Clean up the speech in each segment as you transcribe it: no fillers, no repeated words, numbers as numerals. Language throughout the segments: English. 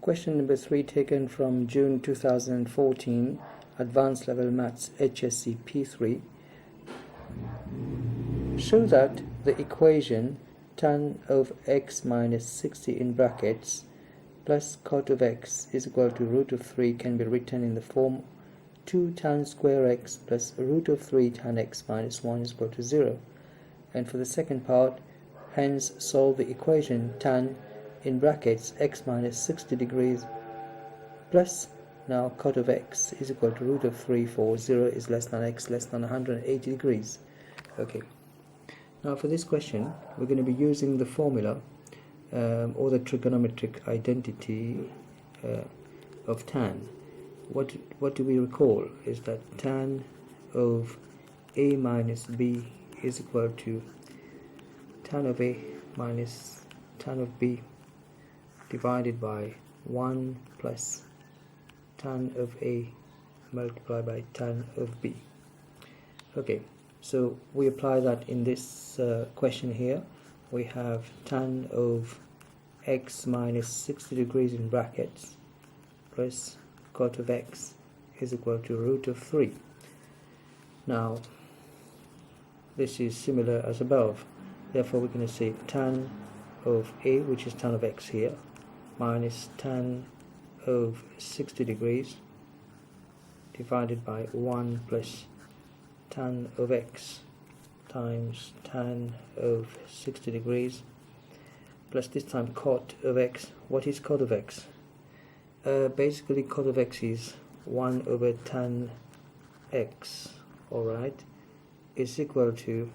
Question number 3 taken from June 2014, Advanced Level Maths HSC P3. Show that the equation tan of x minus 60 in brackets plus cot of x is equal to root of 3 can be written in the form 2 tan square x plus root of 3 tan x minus 1 is equal to 0. And for the second part, hence solve the equation tan in brackets x minus 60 degrees plus now cot of x is equal to root of 3 for 0 is less than x less than 180 degrees. Okay, now for this question we're going to be using the formula or the trigonometric identity of tan. What do we recall is that tan of a minus b is equal to tan of a minus tan of b divided by 1 plus tan of a multiplied by tan of b. Okay, so we apply that in this question here. We have tan of x minus 60 degrees in brackets plus cot of x is equal to root of 3. Now this is similar as above, therefore we're going to say tan of a, which is tan of x here, minus tan of 60 degrees divided by 1 plus tan of x times tan of 60 degrees plus this time cot of x. What is cot of x? Basically cot of x is 1 over tan x, alright, is equal to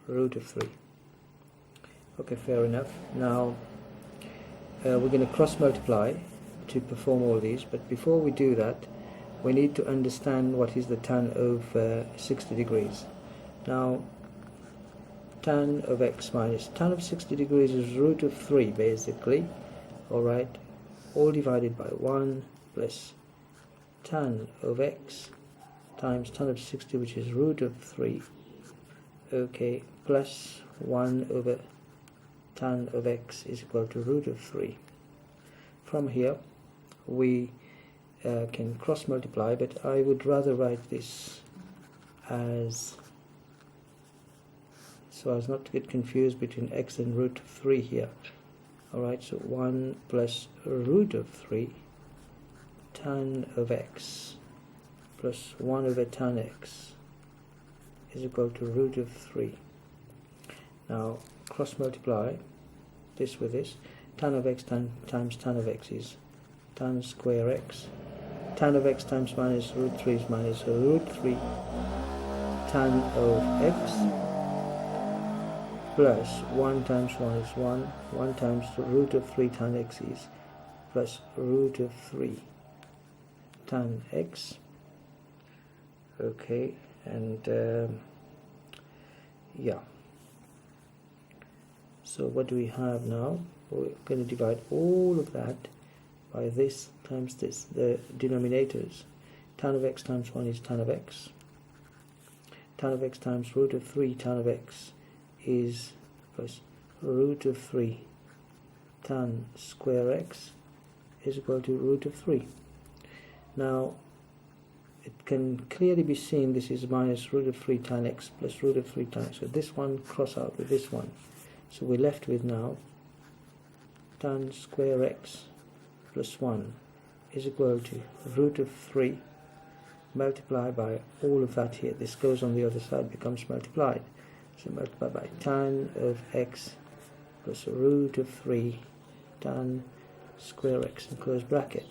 root of 3. Okay, fair enough. Now we're going to cross multiply to perform all these, but before we do that we need to understand what is the tan of 60 degrees. Now tan of x minus tan of 60 degrees is root of 3 basically, alright, all divided by 1 plus tan of x times tan of 60, which is root of 3, okay, plus 1 over tan of x is equal to root of 3. From here we can cross multiply, but I would rather write this as so as not to get confused between x and root of 3 here. Alright, so 1 plus root of 3 tan of x plus 1 over tan x is equal to root of 3. Now cross multiply this with this. Tan of x times tan of x is tan square x. Tan of x times minus root 3 is minus root 3 tan of x plus 1 times 1 is 1. 1 times the root of 3 tan x is plus root of 3 tan x. Okay, and yeah. So what do we have now? We're going to divide all of that by this times this, the denominators. Tan of x times 1 is tan of x. Tan of x times root of 3 tan of x is plus root of 3 tan square x is equal to root of 3. Now it can clearly be seen this is minus root of 3 tan x plus root of 3 tan x. So this one cross out with this one. So we're left with now tan square x plus 1 is equal to root of 3 multiplied by all of that here. This goes on the other side, becomes multiplied. So multiply by tan of x plus root of 3 tan square x and close bracket.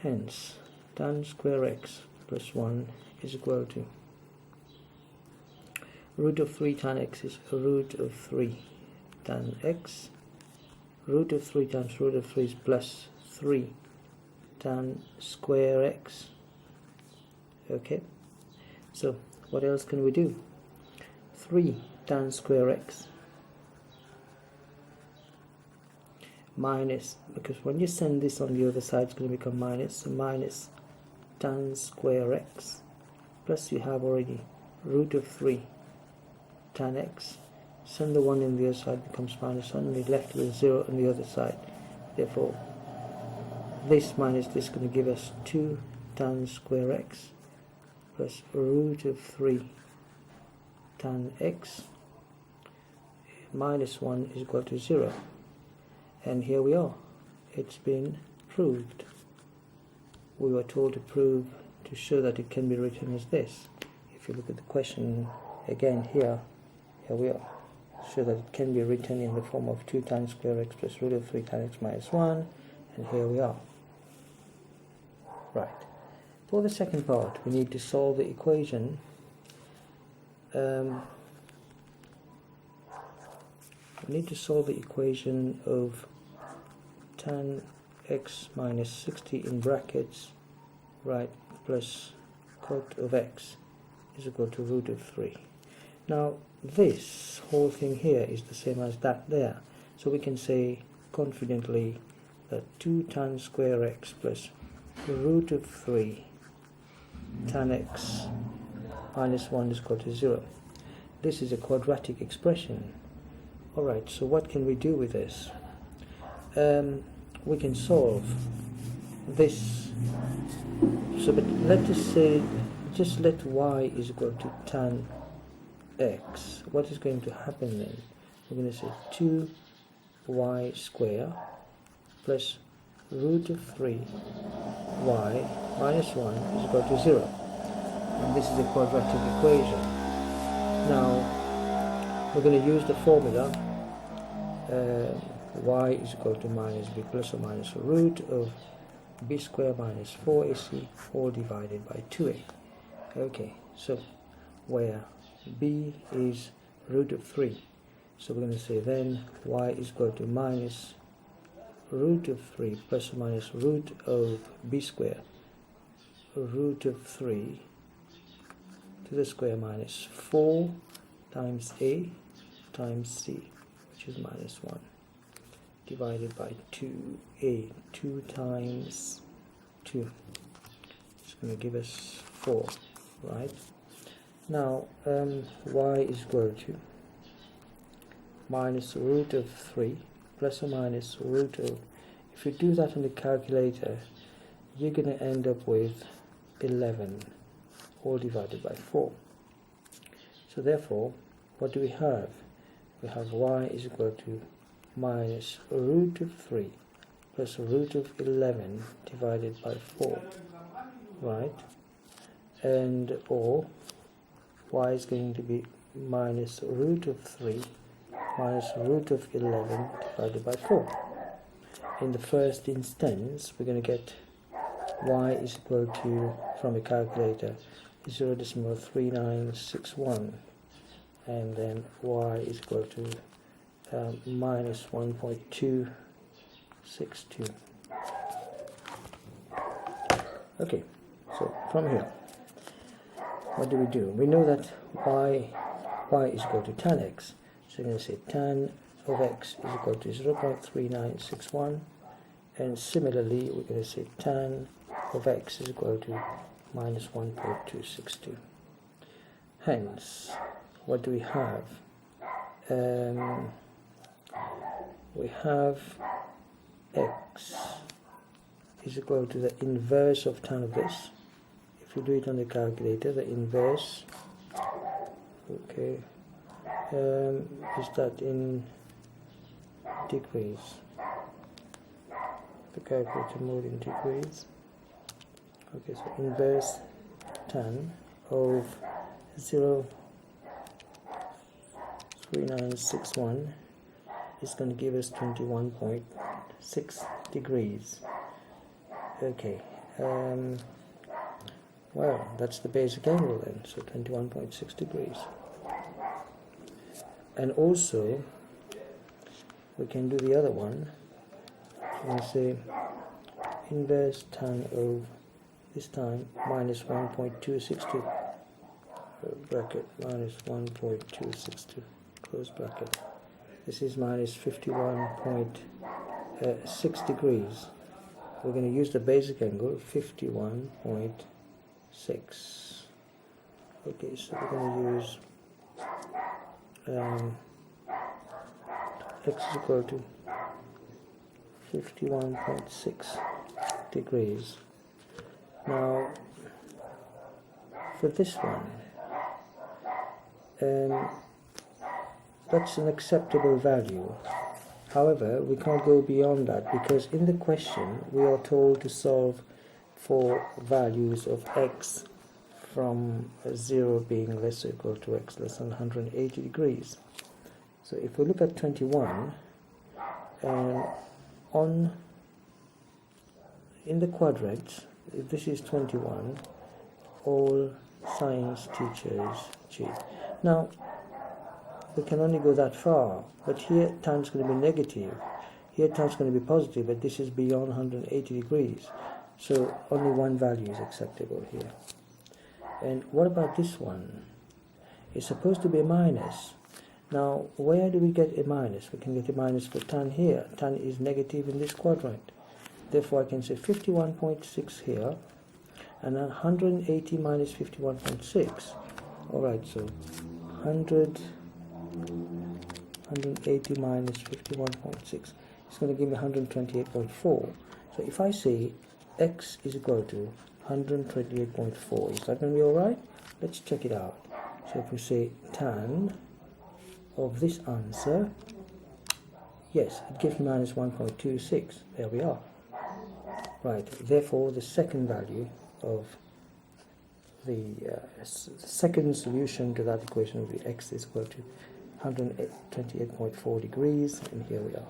Hence tan square x plus 1 is equal to root of 3 tan x is root of 3 tan x. Root of 3 times root of 3 is plus 3 tan square x. Okay, so what else can we do? 3 tan square x minus, because when you send this on the other side it's going to become minus, so minus tan square x plus you have already root of 3 tan x. Send the 1 in the other side, becomes minus 1, and we're left with 0 on the other side. Therefore, this minus this is going to give us 2 tan square x plus root of 3 tan x minus 1 is equal to 0. And here we are. It's been proved. We were told to show that it can be written as this. If you look at the question again here we are. Show that it can be written in the form of 2 tan square x plus root of 3 tan x minus 1, and here we are. Right. For the second part, we need to solve the equation. We need to solve the equation of tan x minus 60 in brackets, right, plus cot of x is equal to root of 3. Now, this whole thing here is the same as that there. So we can say confidently that 2 tan square x plus root of 3 tan x minus 1 is equal to 0. This is a quadratic expression. Alright, so what can we do with this? We can solve this. So, but let us say, just let y is equal to tan x. What is going to happen then? We're going to say 2y square plus root of 3y minus 1 is equal to 0. And this is a quadratic equation. Now, we're going to use the formula y is equal to minus b plus or minus root of b square minus 4ac all divided by 2a. Okay, so where b is root of 3, so we're going to say then y is equal to minus root of 3 plus or minus root of b square root of 3 to the square minus 4 times a times c, which is minus 1, divided by 2a. 2 times 2, it's going to give us 4, right? Now y is equal to minus root of 3 plus or minus root of, if you do that on the calculator, you're going to end up with 11 all divided by 4. So therefore, what do we have? We have y is equal to minus root of 3 plus root of 11 divided by 4, right? And or y is going to be minus root of 3 minus root of 11 divided by 4. In the first instance, we're going to get y is equal to, from a calculator, 0.3961, and then y is equal to minus 1.262. Okay, so from here, what do? We know that y is equal to tan x, so we're going to say tan of x is equal to 0.3961, and similarly we're going to say tan of x is equal to minus 1.262. Hence, what do we have? We have x is equal to the inverse of tan of this. If you do it on the calculator, the inverse, okay, is that in degrees? The calculator mode in degrees. Okay, so inverse tan of 0.3961 is going to give us 21.6 degrees. Okay, well, that's the basic angle then, so 21.6 degrees. And also, we can do the other one. We say inverse tan of this time minus 1.262, bracket, minus 1.262, close bracket. This is minus 51.6 degrees. We're going to use the basic angle, 51.6. Okay, so we're going to use x is equal to 51.6 degrees. Now, for this one, that's an acceptable value. However, we can't go beyond that because in the question we are told to solve for values of x from 0 being less or equal to x less than 180 degrees. So if we look at 21, in the quadrant, this is 21, all science teachers cheat. Now, we can only go that far, but here tan is going to be negative, here tan is going to be positive, but this is beyond 180 degrees, so only one value is acceptable here. And what about this one? It's supposed to be a minus. Now, where do we get a minus? We can get a minus for tan here. Tan is negative in this quadrant. Therefore, I can say 51.6 here, and then 180 minus 51.6. Alright, so 180 minus 51.6 is going to give me 128.4. So if I say x is equal to 128.4, is that going to be alright? Let's check it out. So if we say tan of this answer, yes, it gives me minus 1.26. There we are. Right, therefore the second value of the second solution to that equation will be x is equal to 128.4 degrees, and here we are.